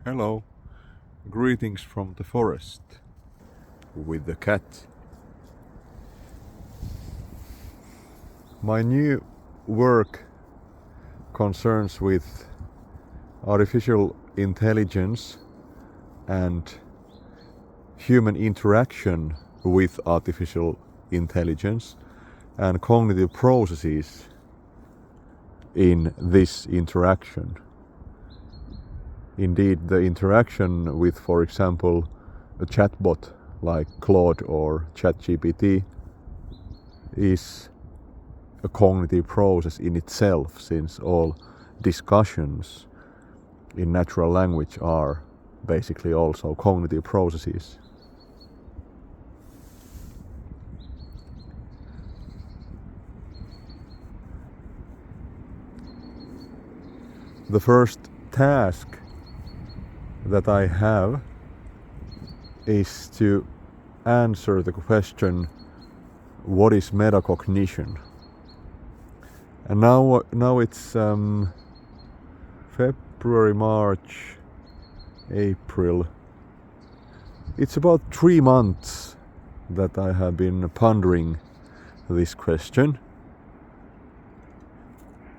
Hello, greetings from the forest with the cat. My new work concerns with artificial intelligence and human interaction with artificial intelligence and cognitive processes in this interaction. Indeed, the interaction with, for example, a chatbot like Claude or ChatGPT is a cognitive process in itself, since all discussions in natural language are basically also cognitive processes. The first task that I have is to answer the question, what is metacognition? And now it's February, March, April. It's about 3 months that I have been pondering this question.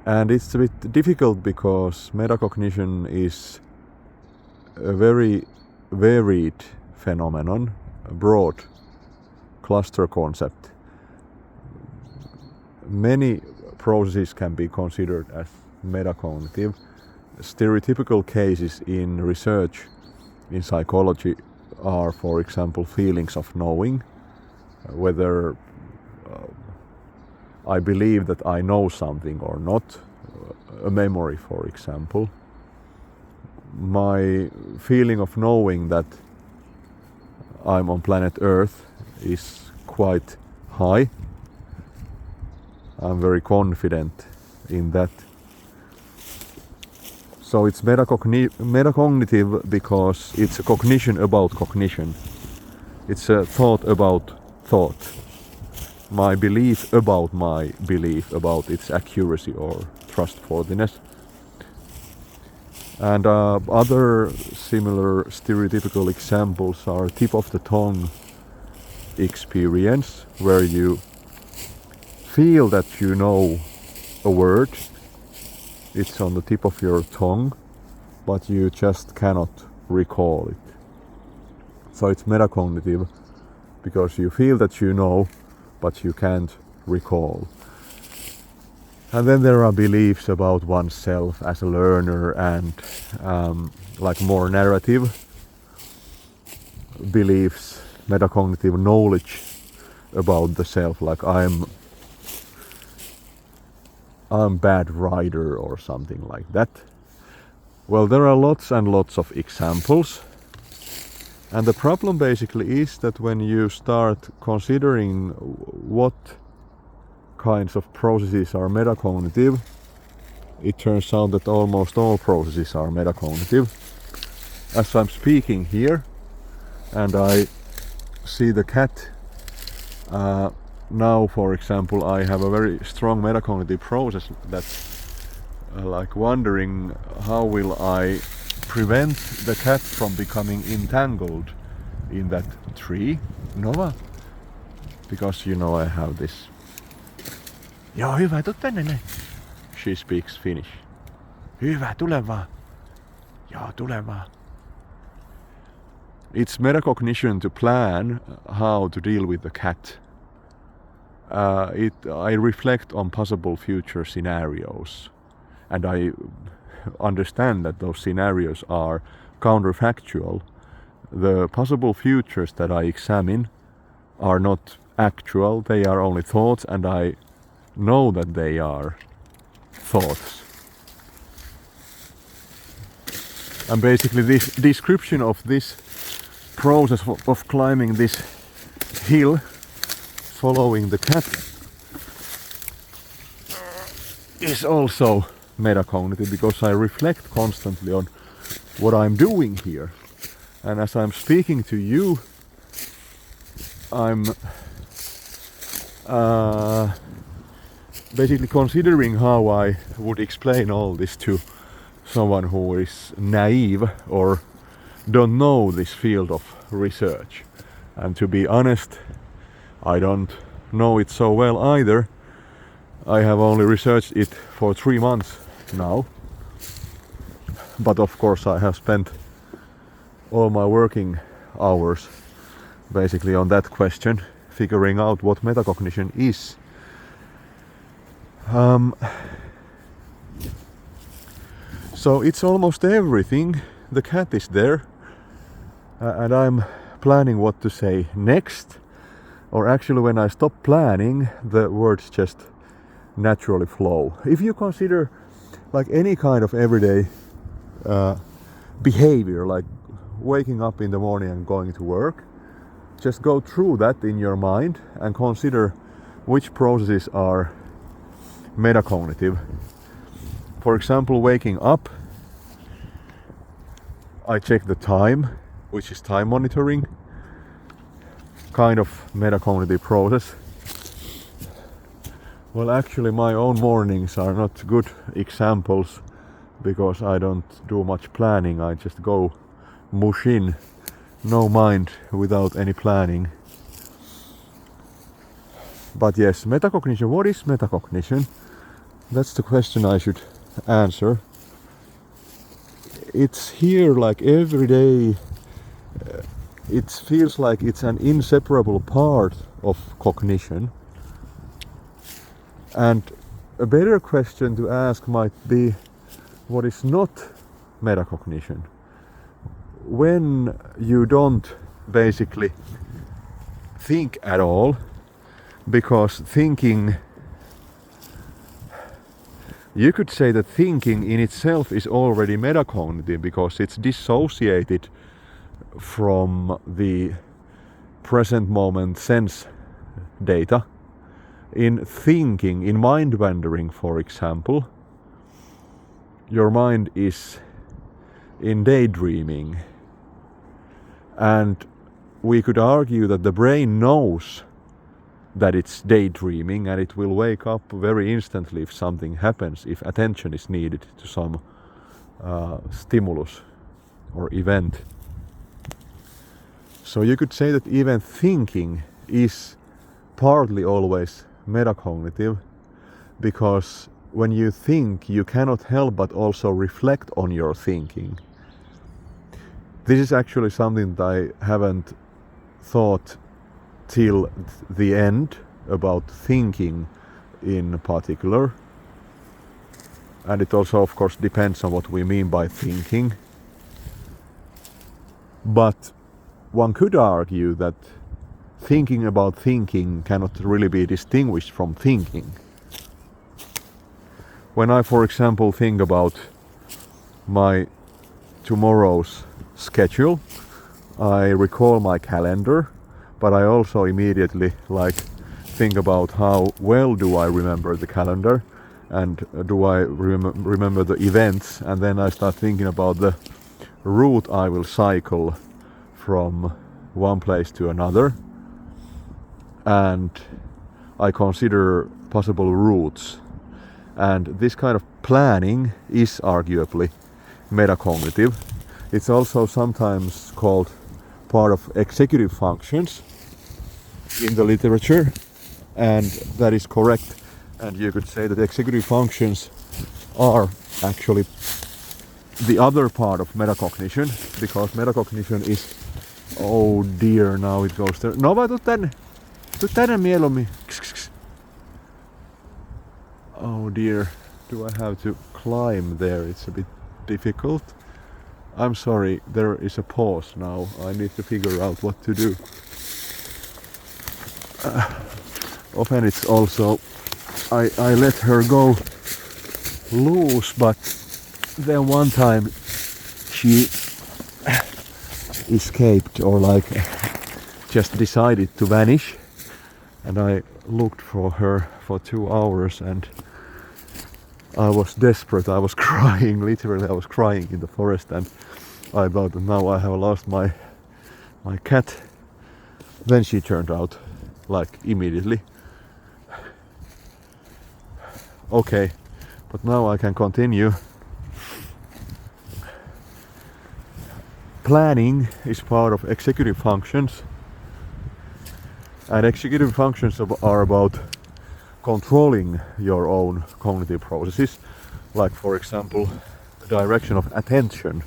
And it's a bit difficult because metacognition is a very varied phenomenon, a broad cluster concept. Many processes can be considered as metacognitive. Stereotypical cases in research in psychology are, for example, feelings of knowing, whether I believe that I know something or not, a memory, for example. My feeling of knowing that I'm on planet Earth is quite high. I'm very confident in that. So it's metacognitive because it's a cognition about cognition. It's a thought about thought. My belief about its accuracy or trustworthiness. And other similar stereotypical examples are tip of the tongue experience, where you feel that you know a word, it's on the tip of your tongue, but you just cannot recall it. So it's metacognitive because you feel that you know, but you can't recall. And then there are beliefs about oneself as a learner and like more narrative beliefs, metacognitive knowledge about the self, like I'm bad writer or something like that. Well, there are lots and lots of examples. And the problem basically is that when you start considering what kinds of processes are metacognitive, it turns out that almost all processes are metacognitive. As I'm speaking here and I see the cat, now for example I have a very strong metacognitive process that's like wondering how will I prevent the cat from becoming entangled in that tree, Nova, because you know I have this. Joo, hyvä, tuu tänne näin. She speaks Finnish. Hyvä, tule vaan. Joo, tule vaan. It's metacognition to plan how to deal with the cat. I reflect on possible future scenarios, and I understand that those scenarios are counterfactual. The possible futures that I examine are not actual, they are only thoughts, and I know that they are thoughts. And basically this description of this process of climbing this hill, following the cat, is also metacognitive because I reflect constantly on what I'm doing here. And as I'm speaking to you, I'm basically considering how I would explain all this to someone who is naive or don't know this field of research. And to be honest, I don't know it so well either. I have only researched it for 3 months now. But of course I have spent all my working hours basically on that question, figuring out what metacognition is. So it's almost everything. The cat is there, and I'm planning what to say next. Or actually, when I stop planning, the words just naturally flow. If you consider like any kind of everyday behavior, like waking up in the morning and going to work, just go through that in your mind and consider which processes are metacognitive. For example, waking up, I check the time, which is time monitoring, kind of metacognitive process. Well, actually my own mornings are not good examples because I don't do much planning. I just go mush in, no mind, without any planning. But yes, metacognition. What is metacognition? That's the question I should answer. It's here like every day. It feels like it's an inseparable part of cognition. And a better question to ask might be, what is not metacognition? When you don't basically think at all, because thinking, you could say that thinking in itself is already metacognitive because it's dissociated from the present moment sense data. In thinking, in mind wandering, for example, your mind is in daydreaming, and we could argue that the brain knows that it's daydreaming and it will wake up very instantly if something happens, if attention is needed to some stimulus or event. So you could say that even thinking is partly always metacognitive, because when you think, you cannot help but also reflect on your thinking. This is actually something that I haven't thought till the end about thinking in particular. And it also, of course, depends on what we mean by thinking. But one could argue that thinking about thinking cannot really be distinguished from thinking. When I, for example, think about my tomorrow's schedule, I recall my calendar, but I also immediately think about how well do I remember the calendar, and do I remember the events, and then I start thinking about the route I will cycle from one place to another, and I consider possible routes. And this kind of planning is arguably metacognitive. It's also sometimes called part of executive functions in the literature, and that is correct. And you could say that executive functions are actually the other part of metacognition, because metacognition is, oh dear, now it goes there. No, vaan tuu tänne mieluummin. Oh dear, do I have to climb there? It's a bit difficult. I'm sorry, there is a pause now. I need to figure out what to do. Often it's also, I let her go loose, but then one time she escaped, or just decided to vanish, and I looked for her for 2 hours, and I was desperate. I was crying, literally I was crying in the forest, and I thought that now I have lost my cat. Then she turned out immediately. Okay, but now I can continue. planning is part of executive functions, and executive functions are about controlling your own cognitive processes, like for example the direction of attention.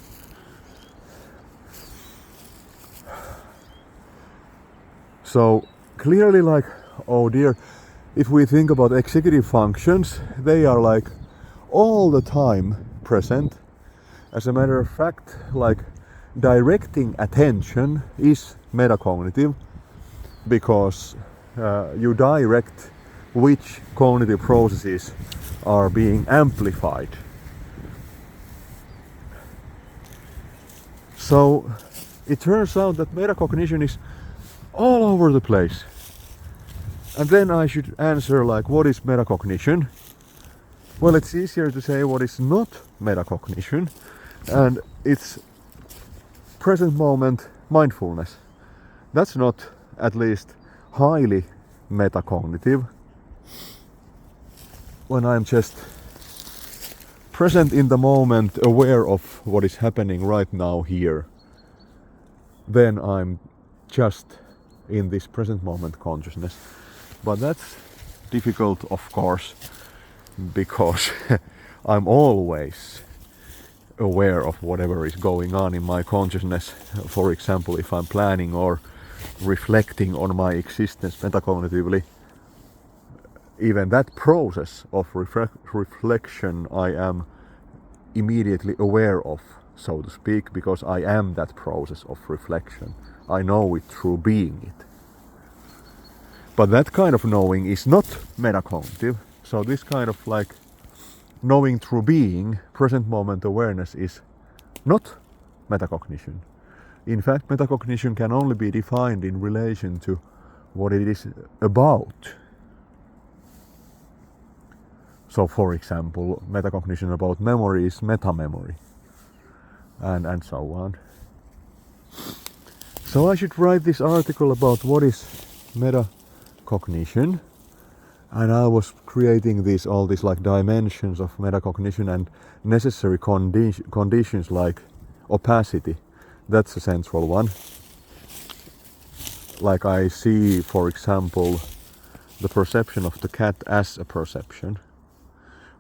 So clearly, like, oh dear, if we think about executive functions, they are like all the time present. As a matter of fact, like directing attention is metacognitive, because you direct which cognitive processes are being amplified. So it turns out that metacognition is all over the place. And then I should answer, like, what is metacognition? Well, it's easier to say what is not metacognition, and it's present moment mindfulness. That's not, at least, highly metacognitive. When I'm just present in the moment, aware of what is happening right now here, then I'm just in this present moment consciousness. But that's difficult, of course, because I'm always aware of whatever is going on in my consciousness. For example, if I'm planning or reflecting on my existence metacognitively, even that process of reflection I am immediately aware of, so to speak, because I am that process of reflection. I know it through being it. But that kind of knowing is not metacognitive. So this kind of like knowing through being, present moment awareness, is not metacognition. In fact, metacognition can only be defined in relation to what it is about. So for example, metacognition about memory is meta-memory, and so on. So I should write this article about what is metacognition, and I was creating all these like dimensions of metacognition and necessary conditions like opacity. That's a central one. Like I see, for example, the perception of the cat as a perception.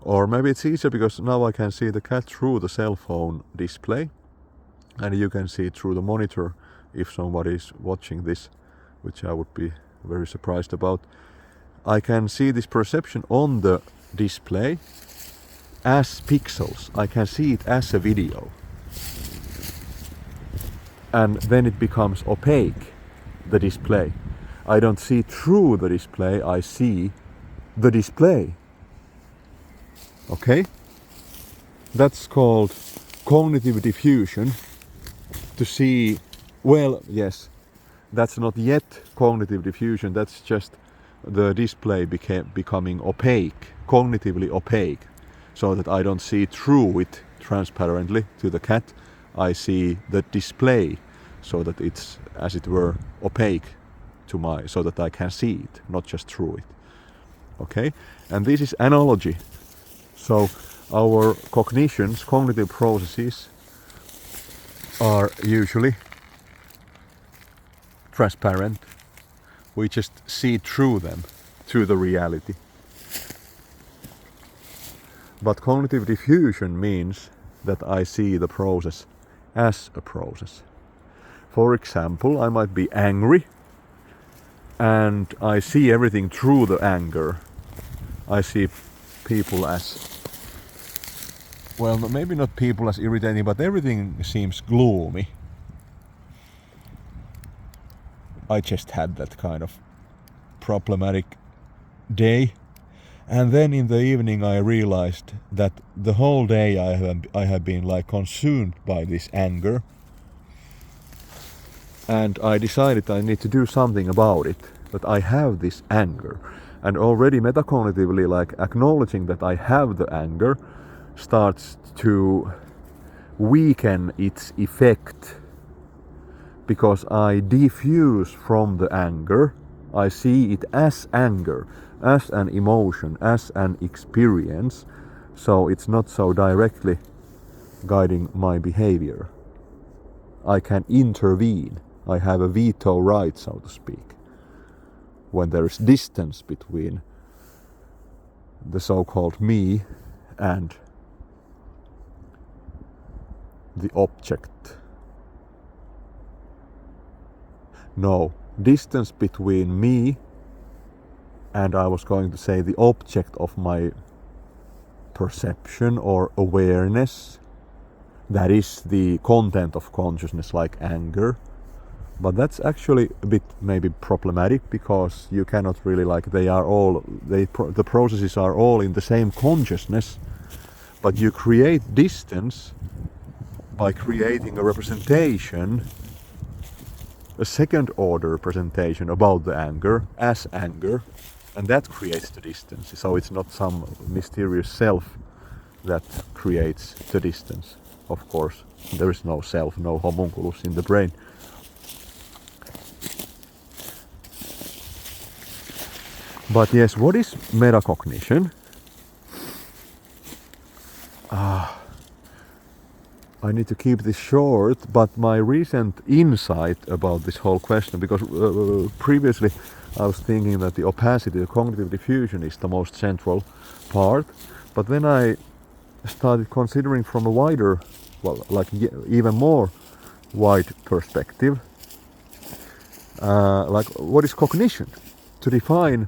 Or maybe it's easier because now I can see the cat through the cell phone display, and you can see it through the monitor if somebody is watching this, which I would be very surprised about. I can see this perception on the display as pixels. I can see it as a video. And then it becomes opaque, the display. I don't see through the display, I see the display. Okay? That's called cognitive diffusion. To see, well, yes, that's not yet cognitive diffusion, that's just the display becoming opaque, cognitively opaque, so that I don't see through it transparently to the cat. I see the display so that it's, as it were, opaque to so that I can see it, not just through it. Okay? And this is analogy. So our cognitions, cognitive processes, are usually transparent. We just see through them, through the reality. But cognitive diffusion means that I see the process as a process. For example, I might be angry and I see everything through the anger. I see people as, well, maybe not people as irritating, but everything seems gloomy. I just had that kind of problematic day, and then in the evening I realized that the whole day I have been like consumed by this anger, and I decided I need to do something about it, that I have this anger. And already metacognitively, like acknowledging that I have the anger starts to weaken its effect, because I diffuse from the anger. I see it as anger, as an emotion, as an experience, so it's not so directly guiding my behavior. I can intervene. I have a veto right, so to speak, when there is distance between the so-called me and the object. No, distance between me and, I was going to say, the object of my perception or awareness. That is the content of consciousness, like anger. But that's actually a bit maybe problematic, because you cannot really, like, the processes are all in the same consciousness, but you create distance by creating a representation, a second order representation about the anger as anger, and that creates the distance. So it's not some mysterious self that creates the distance. Of course, there is no self, no homunculus in the brain. But yes, what is metacognition? I need to keep this short, but my recent insight about this whole question, because previously I was thinking that the opacity, the cognitive diffusion, is the most central part, but then I started considering from a wider, well, like even more wide perspective, like what is cognition? To define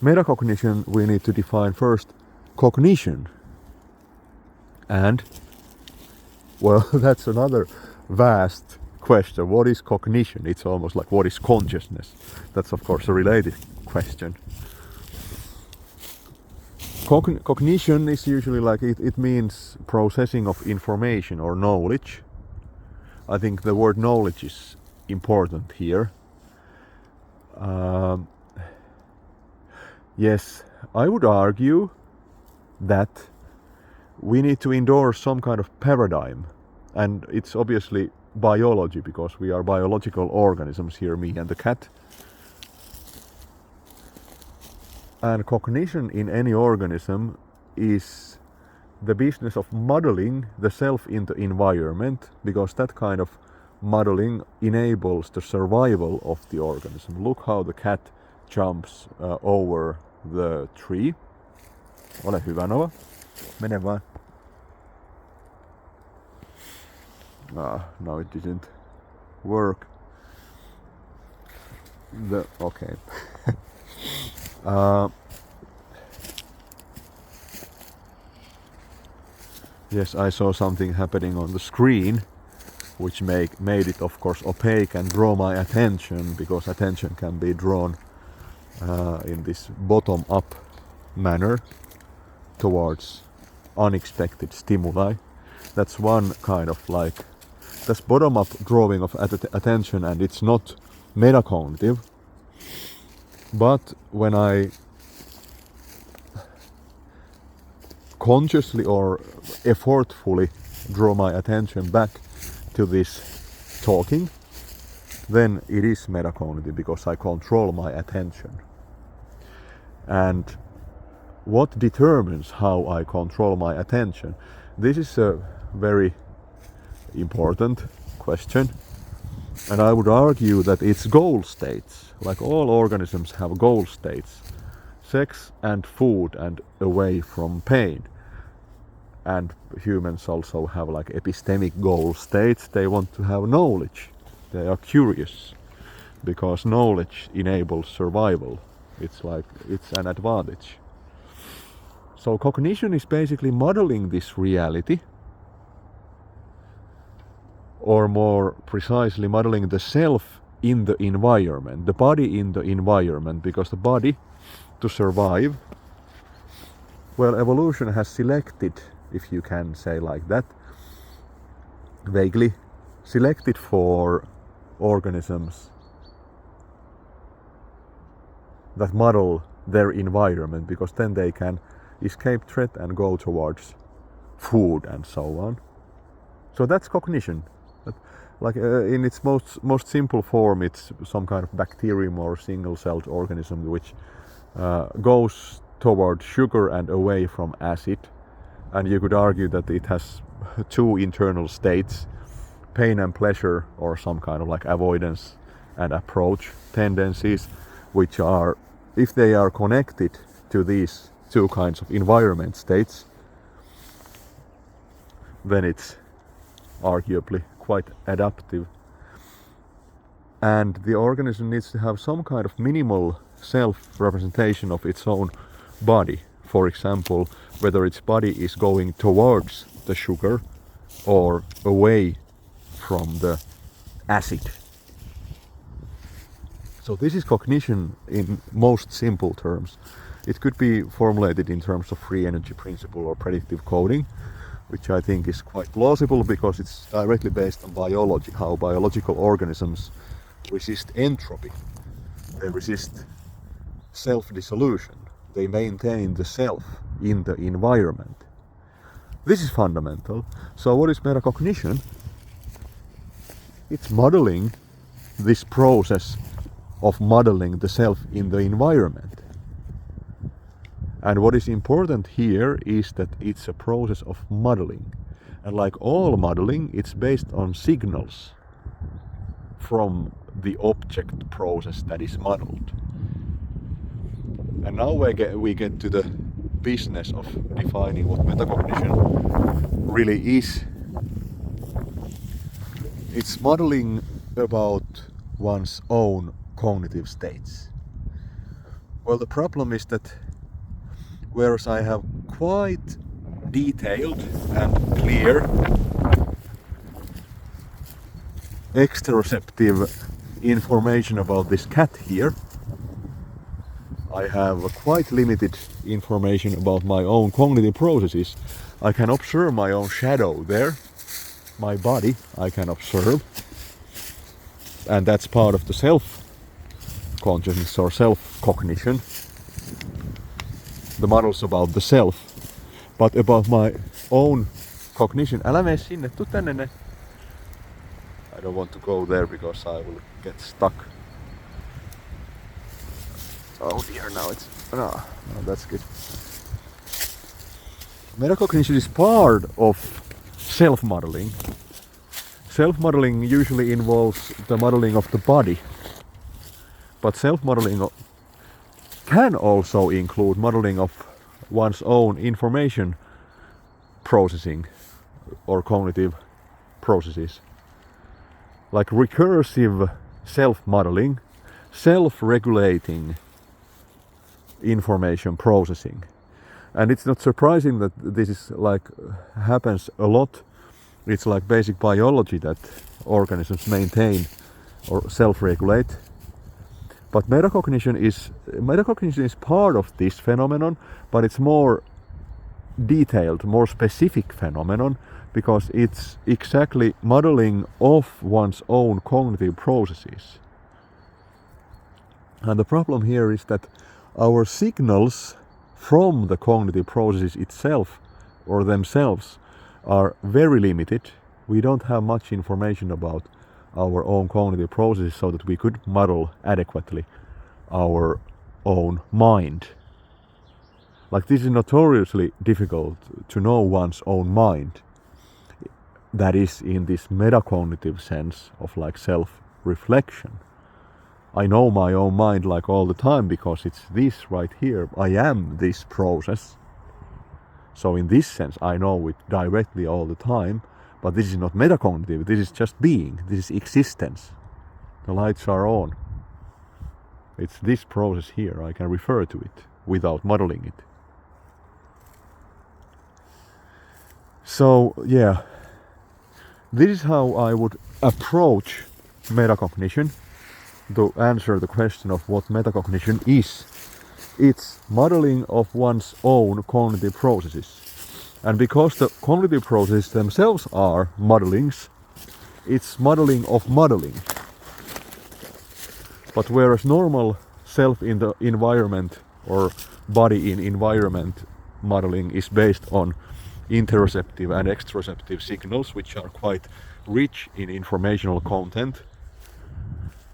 metacognition, we need to define first cognition. And, well, that's another vast question. What is cognition? It's almost like, what is consciousness? That's of course a related question. Cognition is usually like, it means processing of information or knowledge. I think the word knowledge is important here. Yes, I would argue that we need to endorse some kind of paradigm, and it's obviously biology, because we are biological organisms here, me and the cat. And cognition in any organism is the business of modeling the self in the environment, because that kind of modeling enables the survival of the organism. Look how the cat jumps over the tree. Ole hyvä, Nova. Mene vaan. No, it didn't work. Okay. Yes, I saw something happening on the screen, which made it, of course, opaque and draw my attention, because attention can be drawn in this bottom-up manner towards unexpected stimuli. That's one kind of like, that's bottom-up drawing of attention, and it's not metacognitive. But when I consciously or effortfully draw my attention back to this talking, then it is metacognitive, because I control my attention. And what determines how I control my attention? This is a very important question, and I would argue that it's goal states. Like all organisms have goal states: sex and food and away from pain. And humans also have like epistemic goal states. They want to have knowledge. They are curious, because knowledge enables survival. It's like, it's an advantage. So cognition is basically modeling this reality, or more precisely modeling the self in the environment, the body in the environment, because the body, to survive, well, evolution has selected, if you can say like that, vaguely selected for organisms that model their environment, because then they can escape threat and go towards food and so on. So that's cognition. Like in its most simple form, it's some kind of bacterium or single-celled organism which goes toward sugar and away from acid. And you could argue that it has two internal states, pain and pleasure, or some kind of like avoidance and approach tendencies, which are, if they are connected to these two kinds of environment states, then it's arguably quite adaptive. And the organism needs to have some kind of minimal self-representation of its own body. For example, whether its body is going towards the sugar or away from the acid. So this is cognition in most simple terms. It could be formulated in terms of free energy principle or predictive coding, which I think is quite plausible because it's directly based on biology, how biological organisms resist entropy. They resist self-dissolution. They maintain the self in the environment. This is fundamental. So what is metacognition? It's modeling this process of modeling the self in the environment. And what is important here is that it's a process of modeling. And like all modeling, it's based on signals from the object process that is modeled. And now we get to the business of defining what metacognition really is. It's modeling about one's own cognitive states. Well, the problem is that whereas I have quite detailed and clear exteroceptive information about this cat here, I have quite limited information about my own cognitive processes. I can observe my own shadow there, my body I can observe, and that's part of the self-consciousness or self-cognition, the models about the self. But about my own cognition, älä mene sinne, tuu tänne ne. I don't want to go there because I will get stuck. Oh dear, now it's... no, that's good. Metacognition is part of self-modeling. Self-modeling usually involves the modeling of the body. But self-modeling can also include modeling of one's own information processing or cognitive processes. Like recursive self-modeling, self-regulating information processing. And it's not surprising that this is like happens a lot. It's like basic biology that organisms maintain or self-regulate. But metacognition is part of this phenomenon, but it's more detailed, more specific phenomenon, because it's exactly modeling of one's own cognitive processes. And the problem here is that our signals from the cognitive processes itself or themselves are very limited. We don't have much information about our own cognitive processes so that we could model adequately our own mind. Like, this is notoriously difficult to know one's own mind. That is in this metacognitive sense of like self-reflection. I know my own mind like all the time because it's this right here. I am this process. So in this sense I know it directly all the time, but this is not metacognitive, this is just being, this is existence. The lights are on. It's this process here, I can refer to it without modeling it. So yeah, this is how I would approach metacognition to answer the question of what metacognition is. It's modeling of one's own cognitive processes. And because the cognitive processes themselves are modelings, it's modeling of modeling. But whereas normal self in the environment or body in environment modeling is based on interoceptive and exteroceptive signals, which are quite rich in informational content.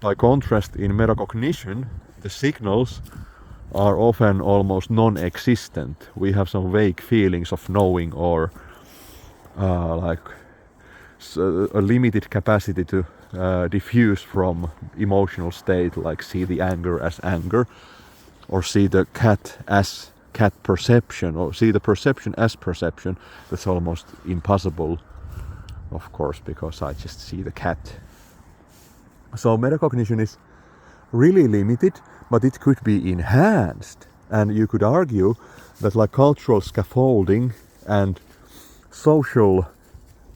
By contrast, in metacognition, the signals are often almost non-existent. We have some vague feelings of knowing or like a limited capacity to diffuse from emotional state, like see the anger as anger, or see the cat as cat perception, or see the perception as perception. That's almost impossible, of course, because I just see the cat. So metacognition is really limited, but it could be enhanced. And you could argue that like cultural scaffolding and social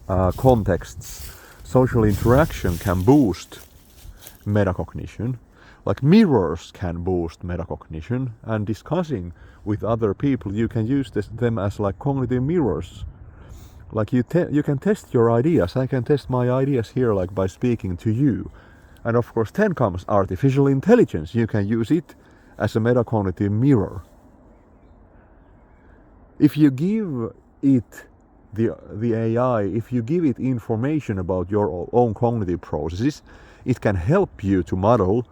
contexts, social interaction can boost metacognition. Like mirrors can boost metacognition, and discussing with other people, you can use them as like cognitive mirrors. Like you can test your ideas. I can test my ideas here, like by speaking to you. And of course, then comes artificial intelligence. You can use it as a metacognitive mirror. If you give it the AI, if you give it information about your own cognitive processes, it can help you to model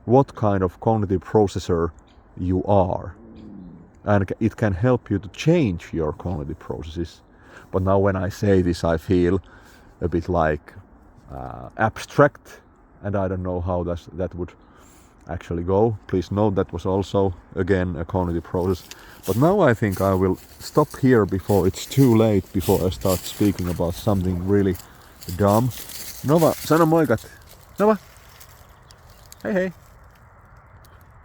what kind of cognitive processor you are. And it can help you to change your cognitive processes. But now when I say this, I feel a bit like abstract, and I don't know how that would actually go. Please note that was also, again, a cognitive process. But now I think I will stop here before it's too late, before I start speaking about something really dumb. Nova, sano moikat. Nova. Hey hey.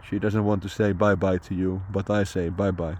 She doesn't want to say bye-bye to you, but I say bye-bye.